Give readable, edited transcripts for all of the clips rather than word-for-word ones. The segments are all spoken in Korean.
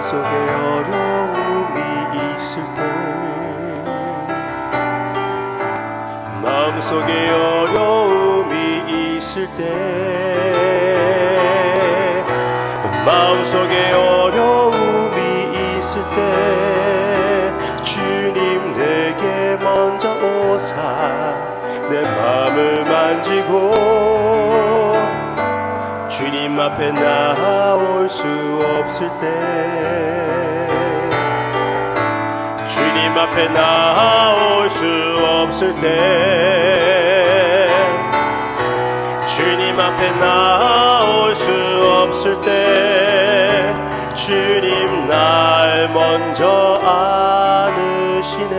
마음속에 어려움이 있을 때, 마음속에 어려움이 있을 때, 마음속에 어려움이 있을 때 주님 내게 먼저 오사 내 마음을 만지고 주님 앞에 나올 수 없을 때, 주님 앞에 나올 수 없을 때, 주님 앞에 나올 수 없을 때 주님 날 먼저 안으시네.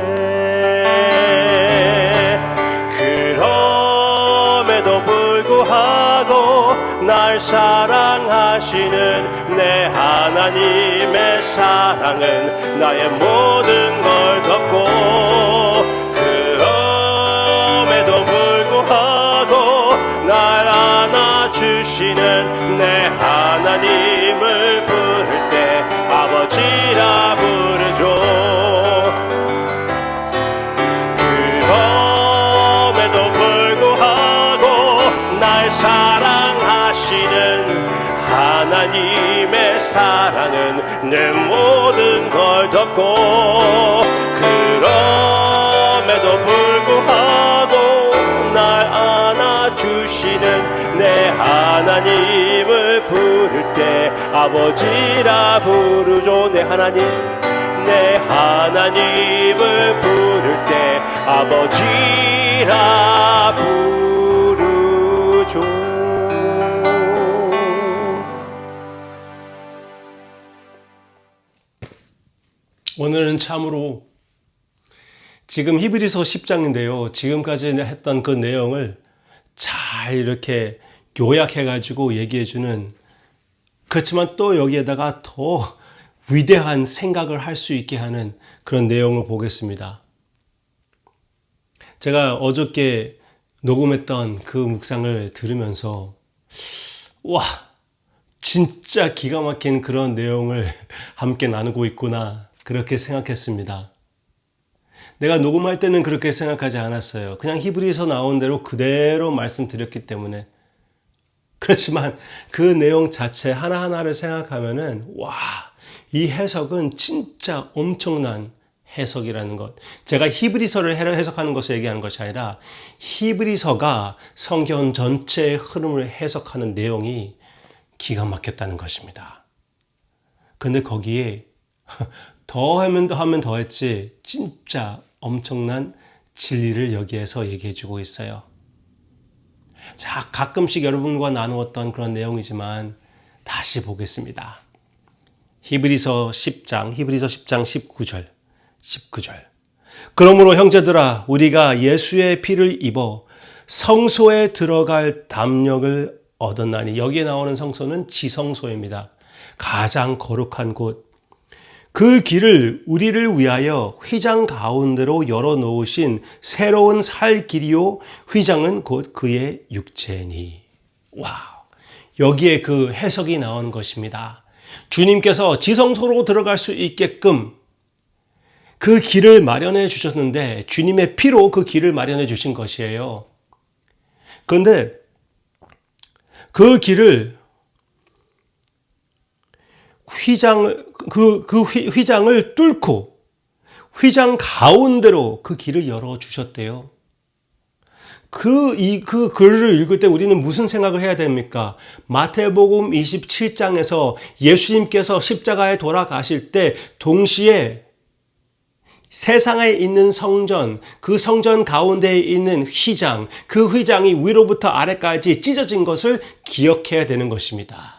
그럼에도 불구하고 날 사랑하시는 내 하나님의 사랑은 나의 모든 걸 덮고, 그럼에도 불구하고 날 안아주시는 내 하나님을 부를 때 아버지라 부르죠. 그럼에도 불구하고 날 사랑하시는 하나님의 사랑은 내 모든 걸 덮고, 그럼에도 불구하고 날 안아주시는 내 하나님을 부를 때 아버지라 부르죠. 내 하나님, 내 하나님을 부를 때 아버지라 부르죠. 오늘은 참으로 지금 히브리서 10장인데요. 지금까지 했던 그 내용을 잘 이렇게 요약해가지고 얘기해주는, 그렇지만 또 여기에다가 더 위대한 생각을 할 수 있게 하는 그런 내용을 보겠습니다. 제가 어저께 녹음했던 그 묵상을 들으면서 와, 진짜 기가 막힌 그런 내용을 함께 나누고 있구나, 그렇게 생각했습니다. 내가 녹음할 때는 그렇게 생각하지 않았어요. 그냥 히브리서 나온 대로 그대로 말씀드렸기 때문에. 그렇지만 그 내용 자체 하나하나를 생각하면은 와, 이 해석은 진짜 엄청난 해석이라는 것. 제가 히브리서를 해석하는 것을 얘기하는 것이 아니라 히브리서가 성경 전체의 흐름을 해석하는 내용이 기가 막혔다는 것입니다. 근데 거기에 더 하면 더 했지 진짜 엄청난 진리를 여기에서 얘기해 주고 있어요. 자, 가끔씩 여러분과 나누었던 그런 내용이지만 다시 보겠습니다. 히브리서 10장 19절. 그러므로 형제들아, 우리가 예수의 피를 입어 성소에 들어갈 담력을 얻었나니. 여기에 나오는 성소는 지성소입니다. 가장 거룩한 곳. 그 길을 우리를 위하여 휘장 가운데로 열어놓으신 새로운 살 길이요, 휘장은 곧 그의 육체니. 와우, 여기에 그 해석이 나오는 것입니다. 주님께서 지성소로 들어갈 수 있게끔 그 길을 마련해 주셨는데, 주님의 피로 그 길을 마련해 주신 것이에요. 그런데 그 길을 휘장을 뚫고 휘장 가운데로 그 길을 열어주셨대요. 그 글을 읽을 때 우리는 무슨 생각을 해야 됩니까? 마태복음 27장에서 예수님께서 십자가에 돌아가실 때 동시에 세상에 있는 성전, 그 성전 가운데에 있는 휘장, 그 휘장이 위로부터 아래까지 찢어진 것을 기억해야 되는 것입니다.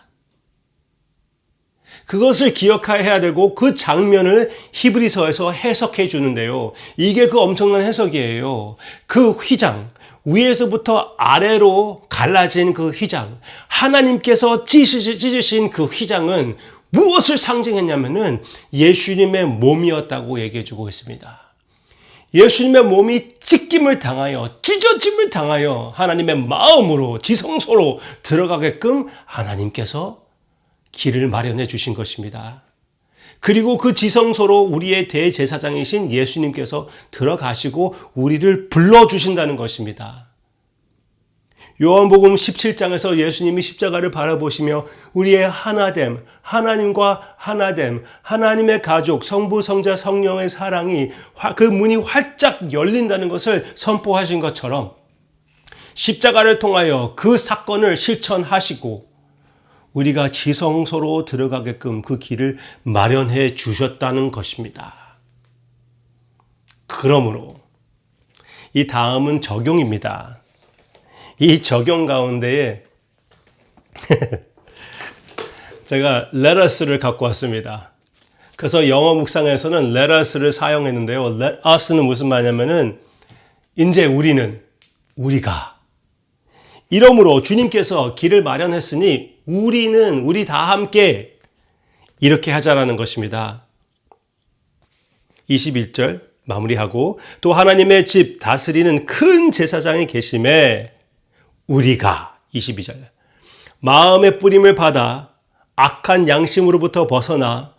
그것을 기억해야 되고 그 장면을 히브리서에서 해석해 주는데요. 이게 그 엄청난 해석이에요. 그 휘장, 위에서부터 아래로 갈라진 그 휘장, 하나님께서 찢으신 그 휘장은 무엇을 상징했냐면은 예수님의 몸이었다고 얘기해 주고 있습니다. 예수님의 몸이 찢김을 당하여, 찢어짐을 당하여 하나님의 마음으로 지성소로 들어가게끔 하나님께서 길을 마련해 주신 것입니다. 그리고 그 지성소로 우리의 대제사장이신 예수님께서 들어가시고 우리를 불러주신다는 것입니다. 요한복음 17장에서 예수님이 십자가를 바라보시며 우리의 하나됨, 하나님과 하나됨, 하나님의 가족, 성부, 성자, 성령의 사랑이 그 문이 활짝 열린다는 것을 선포하신 것처럼 십자가를 통하여 그 사건을 실천하시고 우리가 지성소로 들어가게끔 그 길을 마련해 주셨다는 것입니다. 그러므로 이 다음은 적용입니다. 이 적용 가운데에 제가 let us를 갖고 왔습니다. 그래서 영어 묵상에서는 let us를 사용했는데요. let us는 무슨 말이냐면은 이제 우리가 이러므로 주님께서 길을 마련했으니 우리 다 함께 이렇게 하자라는 것입니다. 21절 마무리하고 또 하나님의 집 다스리는 큰 제사장이 계심에 우리가 22절 마음의 뿌림을 받아 악한 양심으로부터 벗어나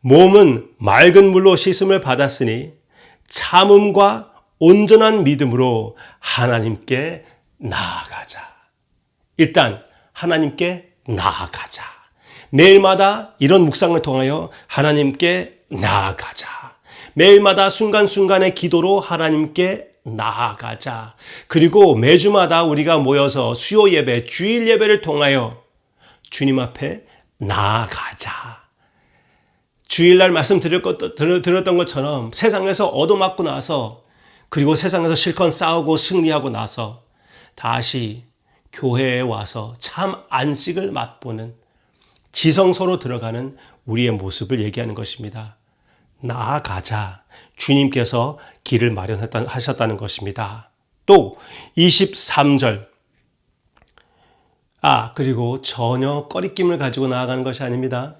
몸은 맑은 물로 씻음을 받았으니 참음과 온전한 믿음으로 하나님께 나아가자. 일단 하나님께 나아가자. 매일마다 이런 묵상을 통하여 하나님께 나아가자. 매일마다 순간순간의 기도로 하나님께 나아가자. 그리고 매주마다 우리가 모여서 수요 예배, 주일 예배를 통하여 주님 앞에 나아가자. 주일날 말씀 들었던 것처럼 세상에서 얻어맞고 나서 그리고 세상에서 실컷 싸우고 승리하고 나서 다시 교회에 와서 참 안식을 맛보는 지성소로 들어가는 우리의 모습을 얘기하는 것입니다. 나아가자. 주님께서 길을 마련하셨다는 것입니다. 또 23절. 그리고 전혀 꺼리낌을 가지고 나아가는 것이 아닙니다.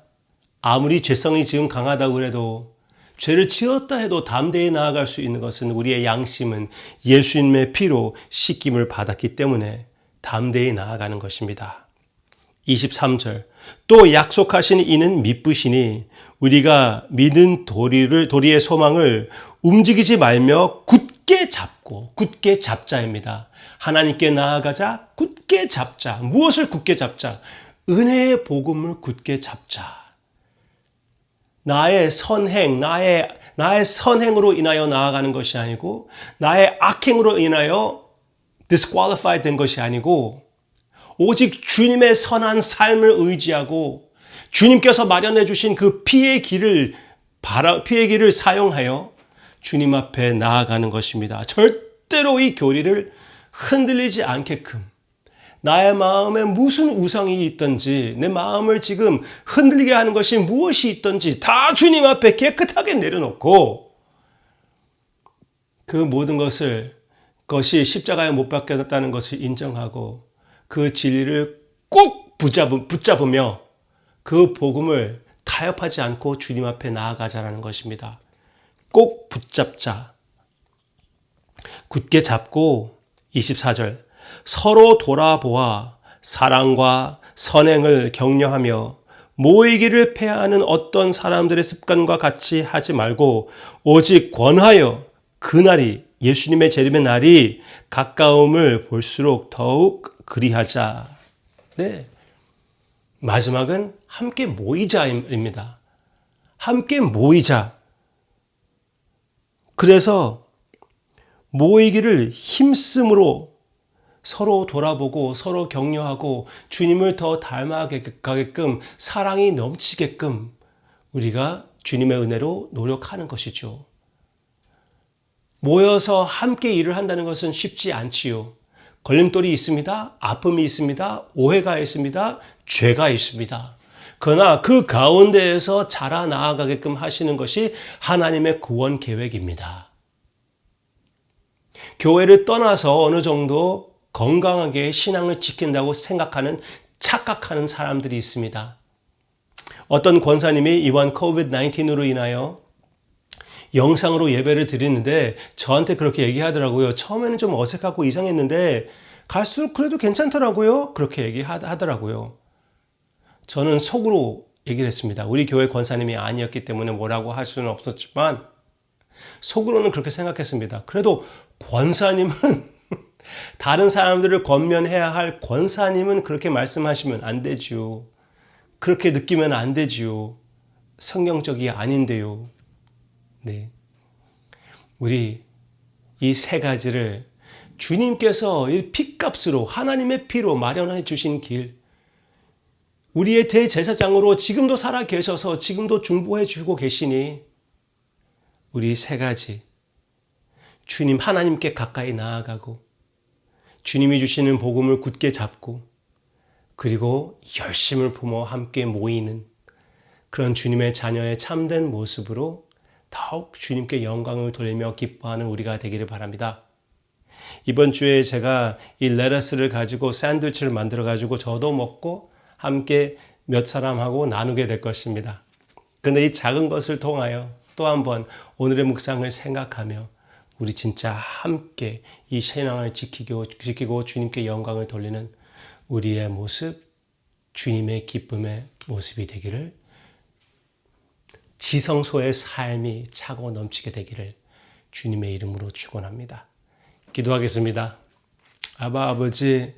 아무리 죄성이 지금 강하다고 그래도 죄를 지었다 해도 담대히 나아갈 수 있는 것은 우리의 양심은 예수님의 피로 씻김을 받았기 때문에 담대히 나아가는 것입니다. 23절. 또 약속하신 이는 미쁘시니 우리가 믿은 도리의 소망을 움직이지 말며 굳게 잡자입니다. 하나님께 나아가자, 굳게 잡자. 무엇을 굳게 잡자? 은혜의 복음을 굳게 잡자. 나의 선행, 나의 선행으로 인하여 나아가는 것이 아니고 나의 악행으로 인하여 disqualified 된 것이 아니고 오직 주님의 선한 삶을 의지하고 주님께서 마련해 주신 그 피의 길을 사용하여 주님 앞에 나아가는 것입니다. 절대로 이 교리를 흔들리지 않게끔 나의 마음에 무슨 우상이 있든지 내 마음을 지금 흔들리게 하는 것이 무엇이 있든지 다 주님 앞에 깨끗하게 내려놓고 그 모든 것이 십자가에 못 박혔다는 것을 인정하고 그 진리를 꼭 붙잡으며 그 복음을 타협하지 않고 주님 앞에 나아가자라는 것입니다. 꼭 붙잡자. 굳게 잡고 24절 서로 돌아보아 사랑과 선행을 격려하며 모이기를 폐하는 어떤 사람들의 습관과 같이 하지 말고 오직 권하여 그날이 예수님의 재림의 날이 가까움을 볼수록 더욱 그리하자. 네. 마지막은 함께 모이자입니다. 함께 모이자. 그래서 모이기를 힘쓰므로 서로 돌아보고 서로 격려하고 주님을 더 닮아가게끔 사랑이 넘치게끔 우리가 주님의 은혜로 노력하는 것이죠. 모여서 함께 일을 한다는 것은 쉽지 않지요. 걸림돌이 있습니다. 아픔이 있습니다. 오해가 있습니다. 죄가 있습니다. 그러나 그 가운데에서 자라나가게끔 하시는 것이 하나님의 구원 계획입니다. 교회를 떠나서 어느 정도 건강하게 신앙을 지킨다고 착각하는 사람들이 있습니다. 어떤 권사님이 이번 COVID-19으로 인하여 영상으로 예배를 드리는데 저한테 그렇게 얘기하더라고요. 처음에는 좀 어색하고 이상했는데 갈수록 그래도 괜찮더라고요. 그렇게 얘기하더라고요. 저는 속으로 얘기를 했습니다. 우리 교회 권사님이 아니었기 때문에 뭐라고 할 수는 없었지만 속으로는 그렇게 생각했습니다. 그래도 권사님은 다른 사람들을 권면해야 할 권사님은 그렇게 말씀하시면 안 되지요. 그렇게 느끼면 안 되지요. 성경적이 아닌데요. 네. 우리 이 세 가지를 주님께서 이 핏값으로 하나님의 피로 마련해 주신 길, 우리의 대제사장으로 지금도 살아 계셔서 지금도 중보해 주고 계시니 우리 세 가지 주님 하나님께 가까이 나아가고 주님이 주시는 복음을 굳게 잡고 그리고 열심을 품어 함께 모이는 그런 주님의 자녀의 참된 모습으로 더욱 주님께 영광을 돌리며 기뻐하는 우리가 되기를 바랍니다. 이번 주에 제가 이 레터스를 가지고 샌드위치를 만들어 가지고 저도 먹고 함께 몇 사람하고 나누게 될 것입니다. 그런데 이 작은 것을 통하여 또 한번 오늘의 묵상을 생각하며 우리 진짜 함께 이 신앙을 지키고 주님께 영광을 돌리는 우리의 모습, 주님의 기쁨의 모습이 되기를, 지성소의 삶이 차고 넘치게 되기를 주님의 이름으로 축원합니다. 기도하겠습니다. 아바 아버지,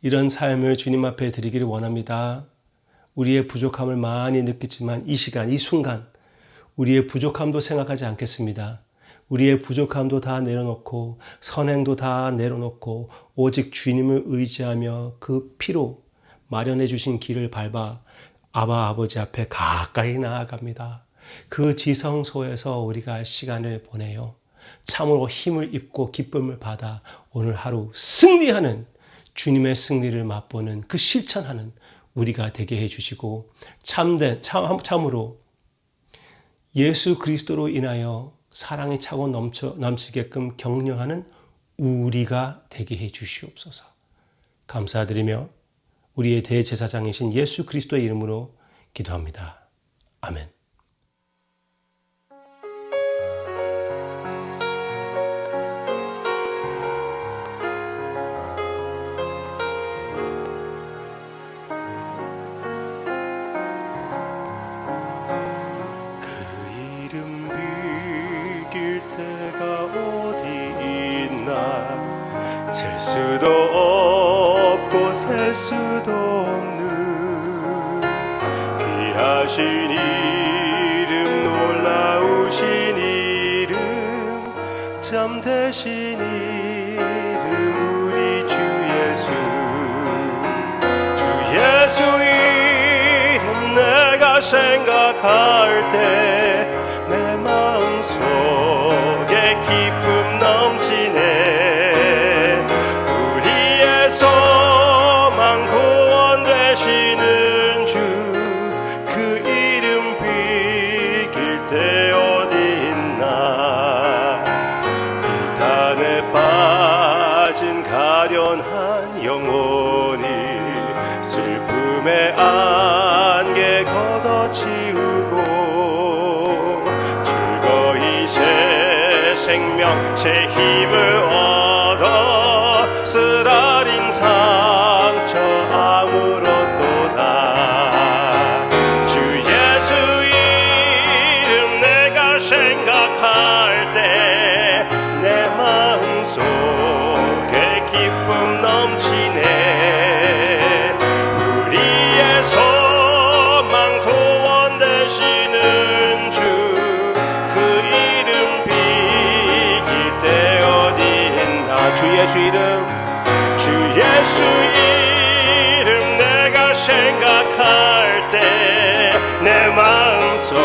이런 삶을 주님 앞에 드리기를 원합니다. 우리의 부족함을 많이 느끼지만 이 시간, 이 순간 우리의 부족함도 생각하지 않겠습니다. 우리의 부족함도 다 내려놓고 선행도 다 내려놓고 오직 주님을 의지하며 그 피로 마련해 주신 길을 밟아 아바 아버지 앞에 가까이 나아갑니다. 그 지성소에서 우리가 시간을 보내요. 참으로 힘을 입고 기쁨을 받아 오늘 하루 승리하는, 주님의 승리를 맛보는, 그 실천하는 우리가 되게 해주시고 참으로 예수 그리스도로 인하여 사랑이 차고 넘치게끔 격려하는 우리가 되게 해주시옵소서. 감사드리며 우리의 대제사장이신 예수 그리스도의 이름으로 기도합니다. 아멘. 셀 수도 없고 셀 수도 없는 귀하신 이름, 놀라우신 이름, 참되신 이름, 우리 주 예수. 주 예수 이름 내가 생각할 때 내 마음속에 기쁨 넘치네. 가련한 영혼이 슬픔의 안개 걷어치우고 즐거이 새 생명, 새 힘을 얻어 쓰라린 상처 아물었도다. 주 예수 이름 내가 생각할 때 내 마음속에 기쁨 넘치네. 우리의 소망 구원 되시는 주, 그 이름 비길 때 어디 있나. 주 예수 이름, 주 예수 이름 내가 생각할 때 내 마음속